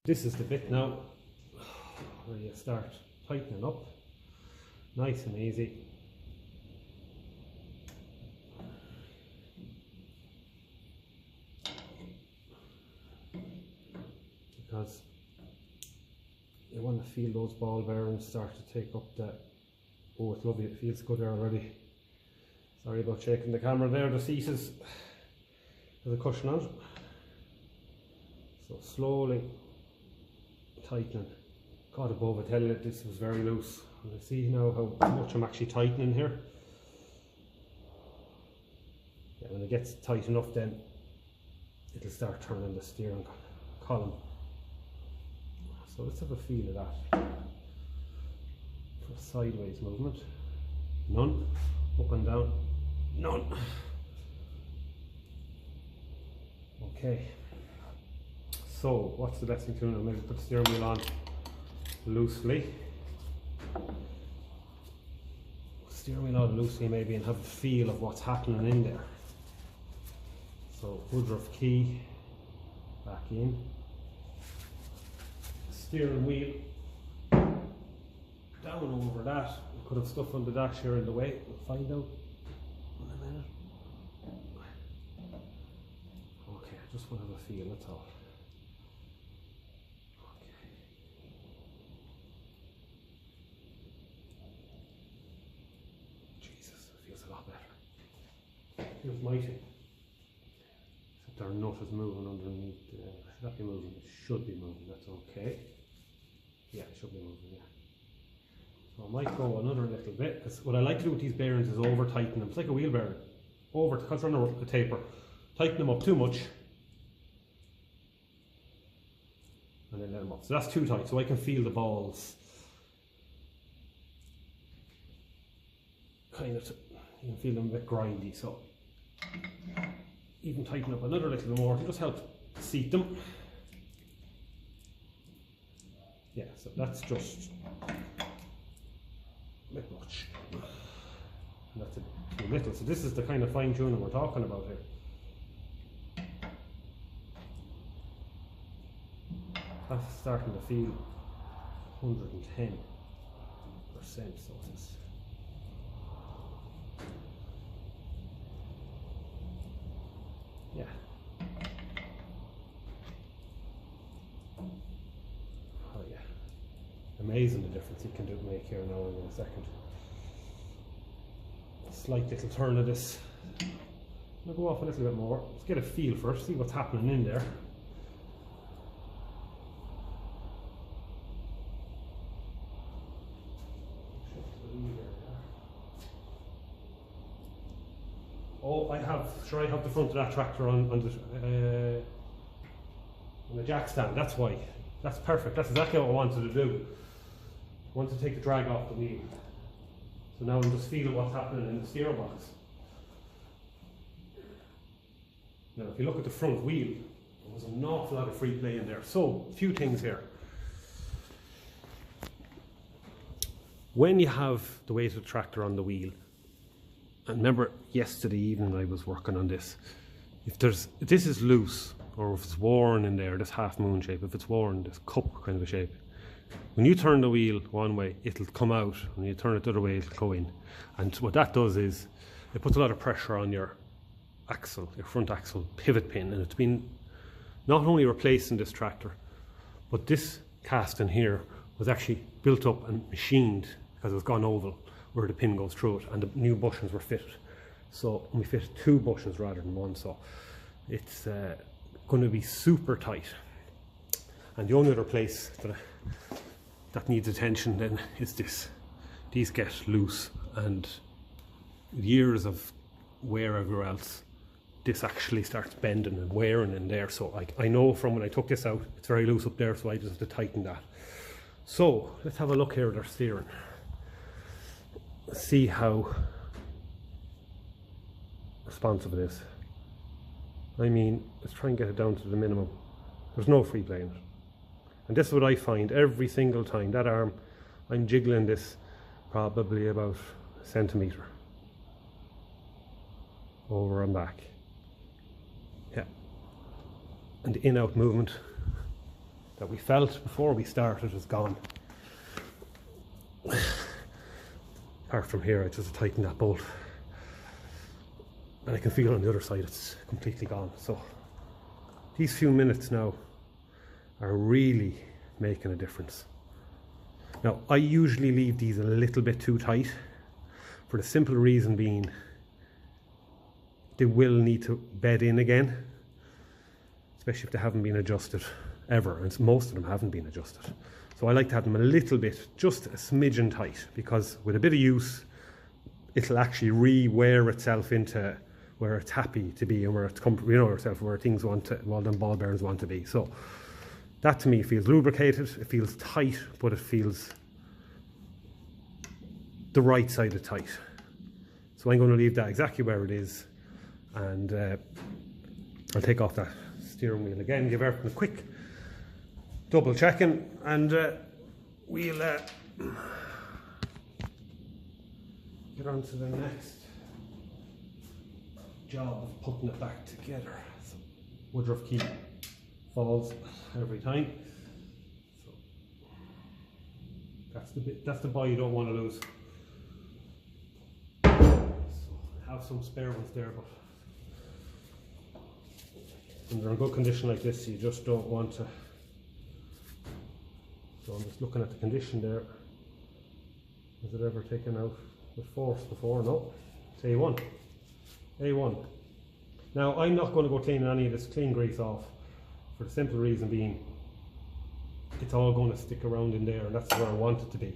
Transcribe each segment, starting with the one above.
This is the bit now where you start tightening up, nice and easy. Because you want to feel those ball bearings start to take up that. Oh, it's lovely, it feels good there already. Sorry about shaking the camera there, the seat has a cushion on it. So slowly tightening. God above, I tell you, this was very loose. And I see now how much I'm actually tightening here. Yeah, when it gets tight enough, then it'll start turning the steering column. So let's have a feel of that. For sideways movement, none. Up and down, none. Okay. So what's the best thing to do now? Maybe put the steering wheel on loosely. Steering wheel on loosely maybe, and have a feel of what's happening in there. So Woodruff key back in. Steering wheel down over that. We could have stuff on the dash here in the way. We'll find out in a minute. Okay, I just want to have a feel, that's all. Feels mighty. Except our nut is moving underneath. Should that be moving? It should be moving. That's okay. Yeah, it should be moving. Yeah. So I might go another little bit, because what I like to do with these bearings is over tighten them. It's like a wheel bearing. Over, because they're on a taper. Tighten them up too much, and then let them up. So that's too tight. So I can feel the balls. Kind of. You can feel them a bit grindy. So. Even tighten up another little bit more to just help seat them. Yeah, so that's just a bit much. And that's too little. So this is the kind of fine tuning we're talking about here. That's starting to feel 110%. So it's yeah. Oh yeah. Amazing the difference you can make here now in a second. A slight little turn of this. I'll go off a little bit more. Let's get a feel first, see what's happening in there. Oh, I have the front of that tractor on the jack stand. That's why. That's perfect. That's exactly what I wanted to do. I wanted to take the drag off the wheel. So now I'm just feeling what's happening in the steer box. Now, if you look at the front wheel, there was an awful lot of free play in there. So, a few things here. When you have the weight of the tractor on the wheel, and remember yesterday evening I was working on this, if this is loose, or if it's worn in there, this half moon shape, if it's worn, this cup kind of a shape, when you turn the wheel one way, it'll come out, and when you turn it the other way, it'll go in. And what that does is, it puts a lot of pressure on your axle, your front axle pivot pin, and it's been not only replaced in this tractor, but this casting here was actually built up and machined because it was gone oval where the pin goes through it, and the new bushings were fitted. So we fit 2 bushings rather than 1, so it's going to be super tight. And the only other place that needs attention then is this. These get loose, and years of wear everywhere else, this actually starts bending and wearing in there. So I know from when I took this out, it's very loose up there, so I just have to tighten that. So let's have a look here at our steering. See how responsive it is. I mean, let's try and get it down to the minimum. There's no free play in it. And this is what I find every single time. That arm, I'm jiggling this probably about a centimetre over and back. Yeah. And the in-out movement, that we felt before we started is gone. Apart from here, I just tighten that bolt. And I can feel on the other side it's completely gone. So these few minutes now are really making a difference. Now, I usually leave these a little bit too tight, for the simple reason being they will need to bed in again, especially if they haven't been adjusted ever, and most of them haven't been adjusted. So I like to have them a little bit, just a smidgen tight, because with a bit of use it'll actually re-wear itself into where it's happy to be and where it's comfortable, you know yourself, where things want to, well, them ball bearings want to be. So that to me feels lubricated, it feels tight, but it feels the right side of tight. So I'm going to leave that exactly where it is, and I'll take off that steering wheel again, give everything a quick double checking, and we'll get on to the next job of putting it back together. So Woodruff key falls every time, so that's the buy you don't want to lose. So have some spare ones there, but when they're in good condition like this, you just don't want to. So I'm just looking at the condition there. Has it ever taken out with force before? No. It's A1. A1. Now I'm not going to go cleaning any of this clean grease off, for the simple reason being it's all going to stick around in there, and that's where I want it to be.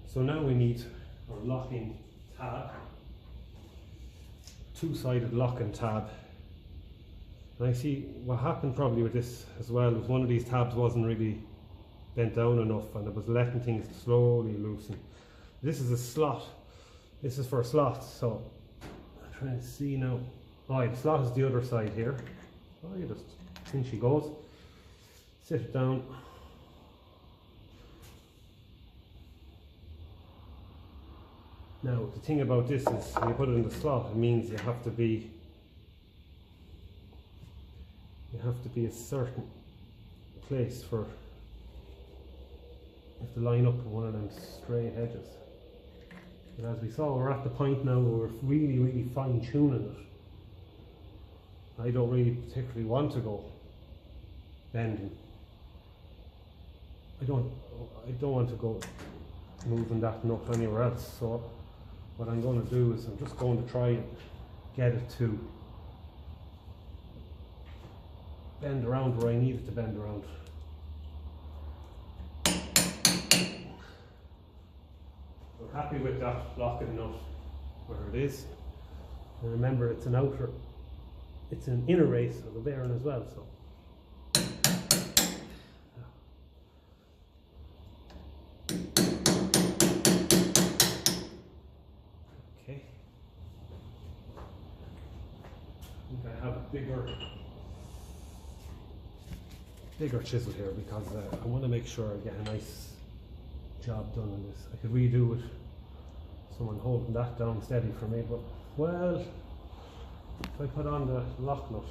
So now we need our locking tab, two-sided locking tab. And I see what happened probably with this as well was one of these tabs wasn't really bent down enough, and it was letting things slowly loosen. This is a slot. This is for a slot, so I'm trying to see now. Oh, the slot is the other side here. Oh, you just, in she goes. Sit it down. Now the thing about this is when you put it in the slot, it means you have to be a certain place for if to line up with one of them straight edges. But as we saw, we're at the point now where we're really fine tuning it. I don't really particularly want to go bending. I don't want to go moving that nut anywhere else. So what I'm going to do is I'm just going to try and get it to bend around where I need it to bend around. We're happy with that locking nut where it is. And remember, it's an inner race of the bearing as well. So okay. I think I have a bigger chisel here because I want to make sure I get a nice job done on this. I could redo with someone holding that down steady for me, but well, if I put on the lock nut,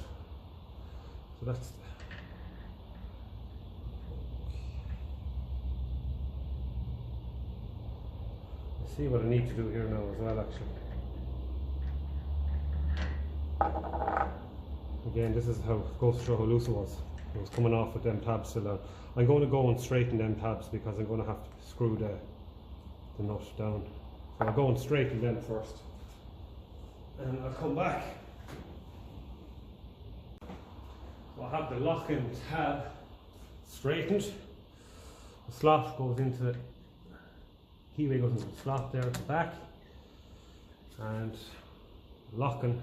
so that's I see what I need to do here now as well, actually. Again, this is how it goes to show how loose it was. It was coming off with them tabs still on. I'm going to go and straighten them tabs because I'm going to have to screw the nut down. So I'll go and straighten them first, and I'll come back. So I have the locking tab straightened. The slot goes into the keyway goes into the slot there at the back, and the locking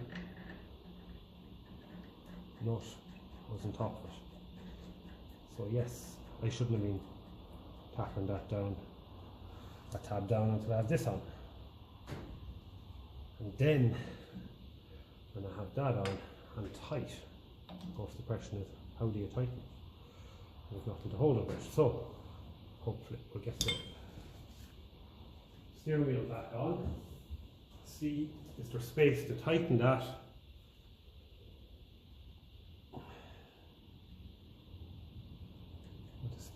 nut goes on top of it. So yes, I shouldn't have been tapping that tab down until I have this on. And then when I have that on and tight, of course the question is, how do you tighten it? There's nothing to hold it with. So hopefully we'll get the steering wheel back on. See, is there space to tighten that?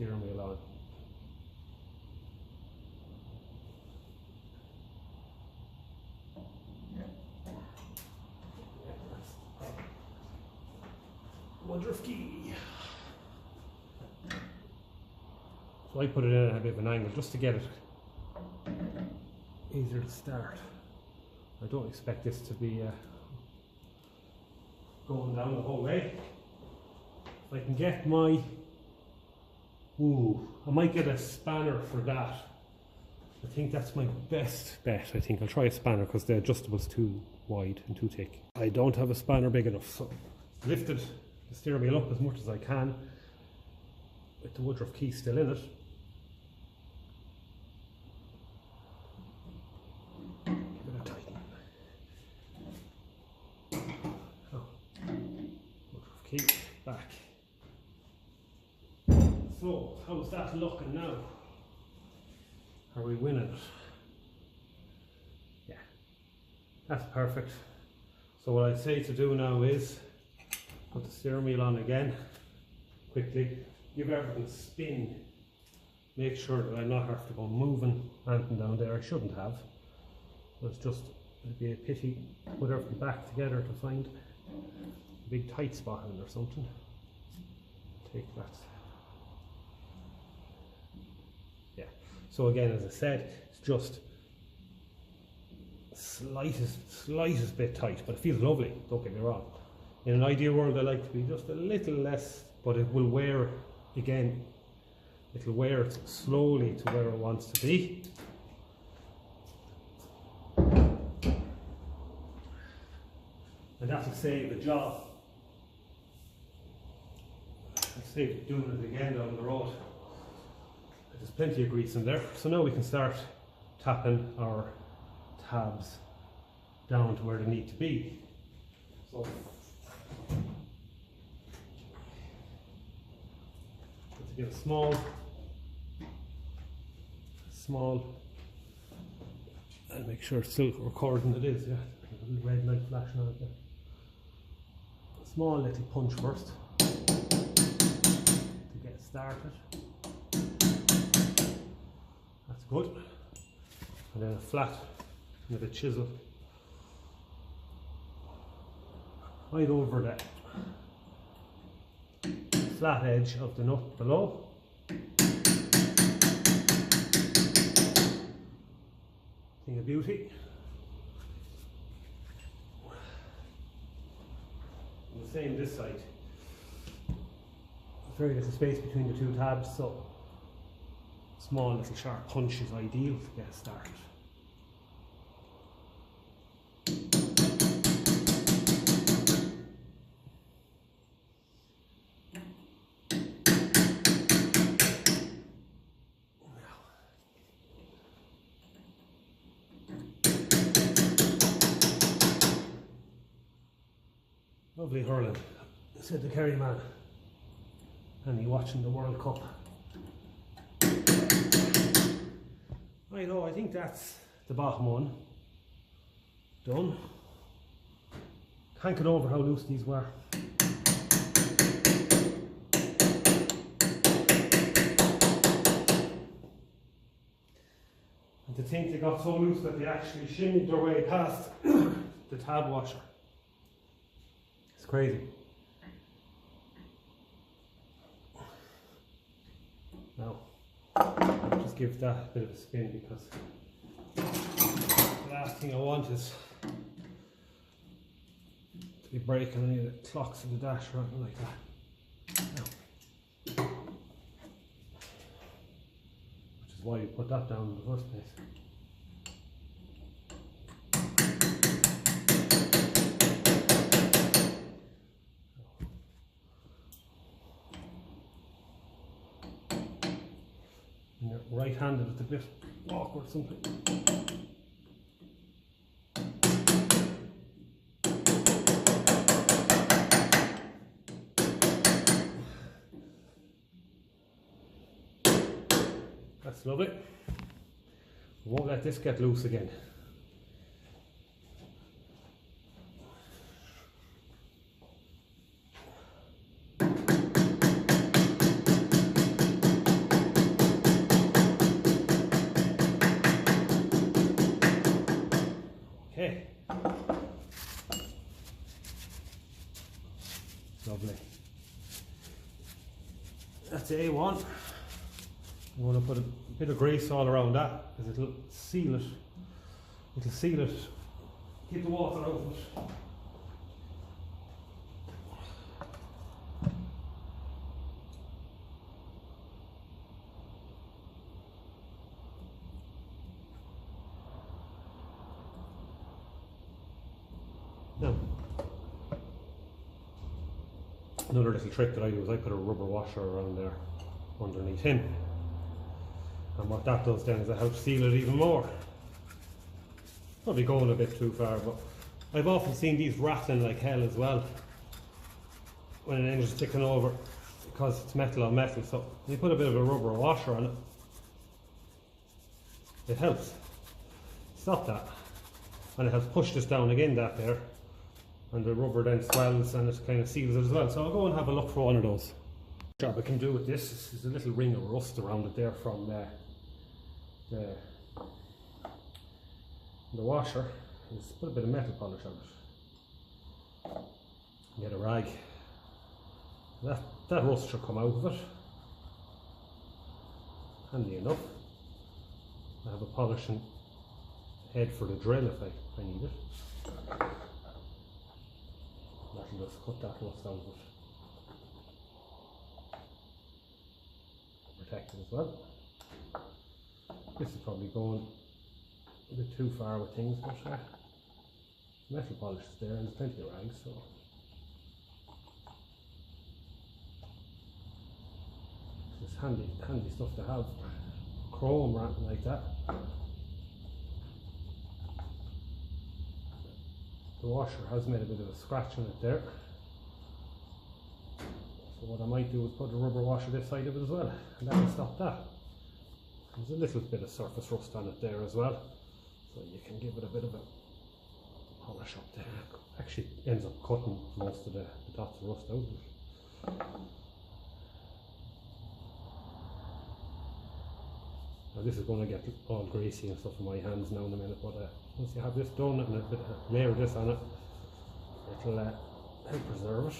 steering wheel on. Woodruff key. So I put it in at a bit of an angle just to get it easier to start. I don't expect this to be going down the whole way. If I can get my, I might get a spanner for that. I think that's my best bet. I think I'll try a spanner because the adjustable's too wide and too thick. I don't have a spanner big enough, so lifted the steering wheel up as much as I can with the Woodruff key still in it. Give it a tighten. Oh. Woodruff key back. So, how's that looking now? Are we winning it? Yeah, that's perfect. So what I'd say to do now is put the steering wheel on again, quickly, give everything a spin, make sure that I'm not have to go moving anything down there. I shouldn't have. It'd be a pity to put everything back together to find a big tight spot in or something. Take that. Yeah. So again, as I said, it's just slightest bit tight, but it feels lovely, don't get me wrong. In an ideal world I like to be just a little less, but it will wear, again, it'll wear it slowly to where it wants to be. And that'll save the job. I'll save doing it again down the road. There's plenty of grease in there. So now we can start tapping our tabs down to where they need to be. So to get a small, and make sure it's still recording. It is, yeah. A little red light flashing on it there. A small little punch first to get started. That's good. And then a flat with a chisel right over the flat edge of the nut below. Thing of beauty. And the same this side. Very little space between the two tabs, so small little sharp punch is ideal to get started. Lovely hurling, said the Kerry man. And he watching the World Cup. I know, I think that's the bottom one. Done. Can't get over how loose these were. And to think they got so loose that they actually shimmied their way past the tab washer. It's crazy. Now, I'll just give that a bit of a spin because the last thing I want is to be breaking any of the clocks in the dash or anything like that. Now, which is why you put that down in the first place. When you're right-handed, it's a bit awkward something. That's lovely. We won't let this get loose again. Lovely. That's A1. I'm going to put a bit of grease all around that because it'll seal it. It'll seal it. Keep the water out of it. Now, another little trick that I do is I put a rubber washer around there underneath him, and what that does then is it helps seal it even more. Probably going a bit too far, but I've often seen these rattling like hell as well when an engine's ticking over because it's metal on metal. So you put a bit of a rubber washer on it, it helps stop that, and it helps push this down again, that there, and the rubber then swells and it kind of seals it as well. So I'll go and have a look for one of those. The job I can do with this is a little ring of rust around it there from the washer. Is put a bit of metal polish on it. Get a rag. That rust should come out of it. Handy enough. I have a polishing head for the drill if I need it. That'll just cut that rust out of it. Protect it as well. This is probably going a bit too far with things, but metal polish is there and there's plenty of rags, so it's handy stuff to have. Chrome wrapping like that. The washer has made a bit of a scratch on it there, so what I might do is put a rubber washer this side of it as well, and that will stop that. There's a little bit of surface rust on it there as well, so you can give it a bit of a polish up there. Actually ends up cutting most of the dots of rust out of it. Now this is going to get all greasy and stuff in my hands now in a minute, but once you have this done and a bit of layer of this on it, it'll help preserve it.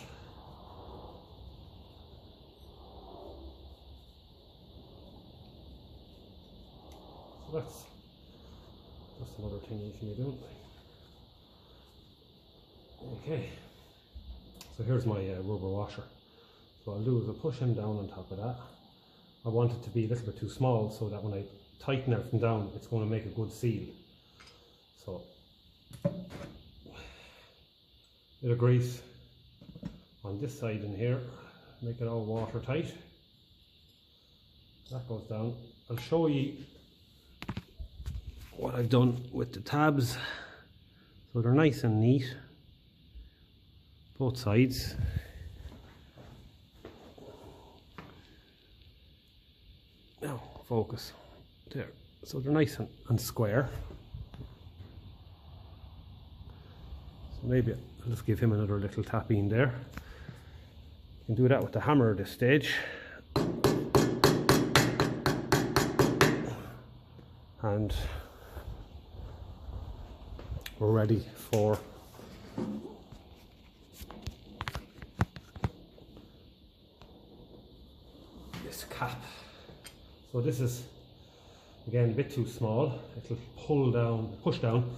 So that's another thing you can be doing. Okay, so here's my rubber washer. So what I'll do is I'll push him down on top of that. I want it to be a little bit too small so that when I tighten everything down, it's going to make a good seal. So, bit of grease on this side in here, make it all watertight. That goes down. I'll show you what I've done with the tabs. So they're nice and neat, both sides. Now, focus. There. So they're nice and square. So maybe I'll just give him another little tap in there. You can do that with the hammer at this stage. And we're ready for this cap. So this is again a bit too small. It'll push down,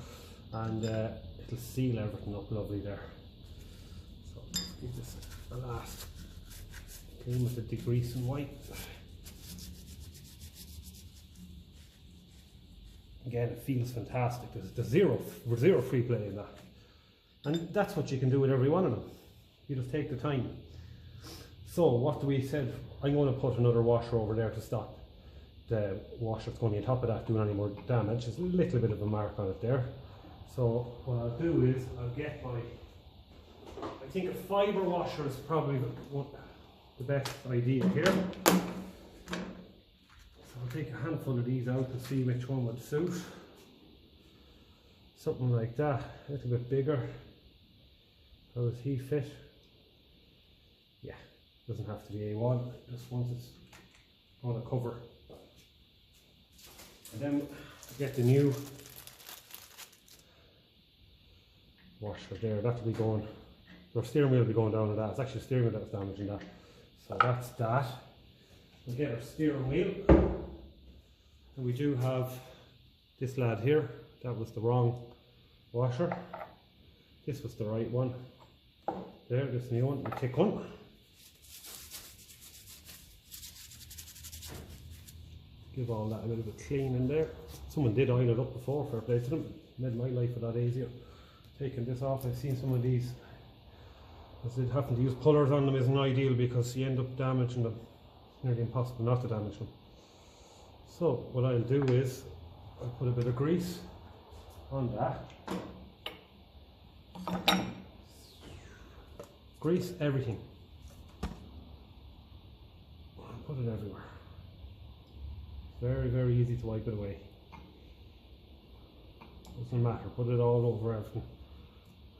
and it'll seal everything up lovely there. So let's give this a last clean with the degrease and white. Again, it feels fantastic. There's zero free play in that, and that's what you can do with every one of them. You just take the time. So what do we said? I'm going to put another washer over there to stop the washer that's going to be on top of that doing any more damage. There's a little bit of a mark on it there. So what I'll do is I'll get my, I think a fibre washer is probably the best idea here. So I'll take a handful of these out to see which one would suit. Something like that, a little bit bigger. How does he fit? Yeah, doesn't have to be A1, just once it's on a cover. And then get the new washer there. That'll be going, your steering wheel will be going down to that. It's actually the steering wheel that's damaging that. So that's that. We'll get our steering wheel. And we do have this lad here. That was the wrong washer. This was the right one. There, this new one, the thick one. Give all that a little bit clean in there. Someone did oil it up before, fair play to them. Made my life a lot easier. Taking this off, I've seen some of these. As it having to use pullers on them isn't ideal because you end up damaging them. It's nearly impossible not to damage them. So what I'll do is I'll put a bit of grease on that. Grease everything. Put it everywhere. Very, very easy to wipe it away. Doesn't matter, put it all over everything.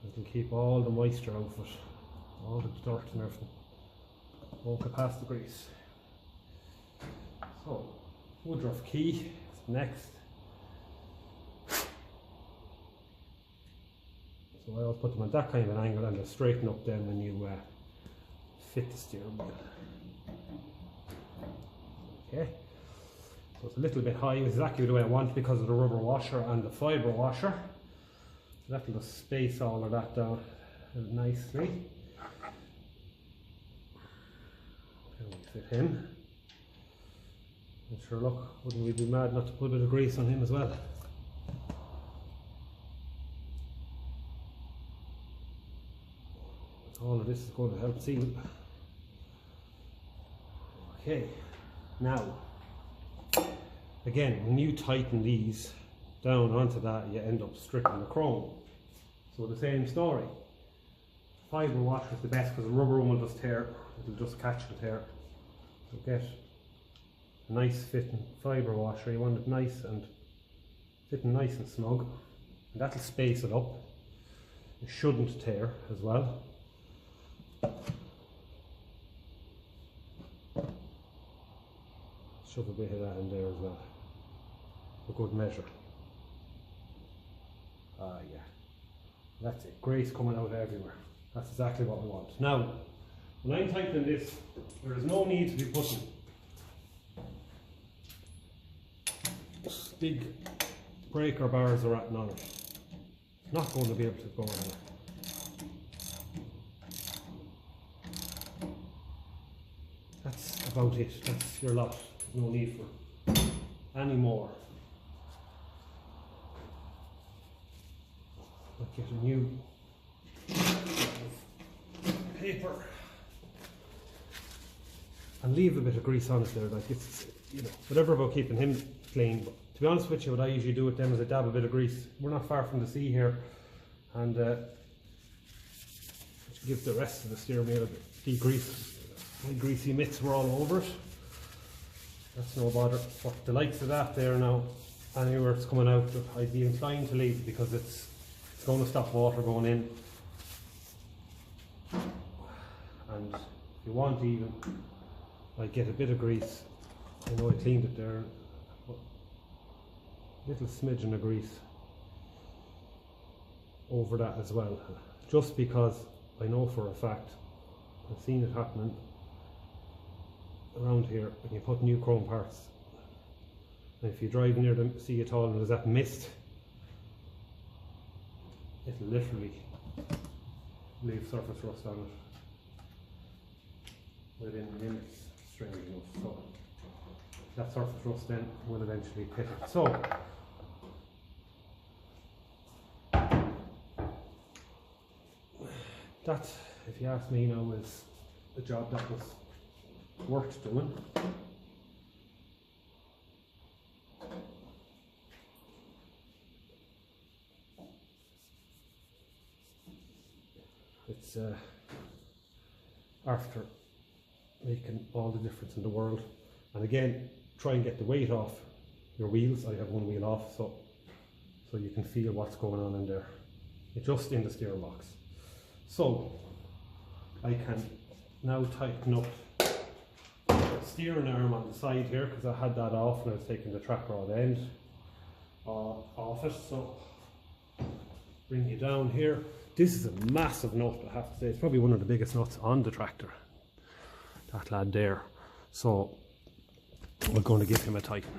It'll keep all the moisture out of it, all the dirt and everything. Won't get past the grease. So, Woodruff key is next. So I always put them at that kind of an angle and they'll straighten up then when you fit the steering wheel. Okay. So it's a little bit high, exactly the way I want because of the rubber washer and the fibre washer. So that'll just space all of that down nicely. And we fit him. And sure, look, wouldn't we be mad not to put a bit of grease on him as well? All of this is going to help seal. Okay, now. Again, when you tighten these down onto that, you end up stripping the chrome. So the same story. Fibre washer is the best because the rubber one will just tear. It'll just catch and tear. So get a nice fitting fibre washer. You want it nice and fitting nice and snug. And that'll space it up. It shouldn't tear as well. Shove a bit of that in there as well. A good measure. Ah, yeah. That's it. Grease coming out everywhere. That's exactly what we want. Now, when I'm tightening this, there is no need to be putting big breaker bars or anything on it. It's not going to be able to go anywhere. That's about it. That's your lot. No need for any more. I'll get a new paper and leave a bit of grease on it there. Like it's, you know, whatever about keeping him clean. But to be honest with you, what I usually do with them is I dab a bit of grease. We're not far from the sea here, and give the rest of the steering wheel a bit degrease. My greasy mitts were all over it. That's no bother. But the likes of that there now, anywhere it's coming out, I'd be inclined to leave because it's going to stop water going in. And if you want even, I get a bit of grease. I know I cleaned it there. Little smidgen of grease over that as well. Just because I know for a fact, I've seen it happening around here when you put new chrome parts, and if you drive near them, see it all and there's that mist, it'll literally leave surface rust on it within minutes, strange enough. So that surface rust then will eventually pit it. So that, if you ask me now, is a job that was worth doing. It's after making all the difference in the world. And again, try and get the weight off your wheels. I have one wheel off, so you can feel what's going on in there. It's just in the steering box. So I can now tighten up the steering arm on the side here, because I had that off and I was taking the track rod end off it. So bring you down here. This is a massive nut, I have to say. It's probably one of the biggest nuts on the tractor, that lad there. So we're going to give him a tighten.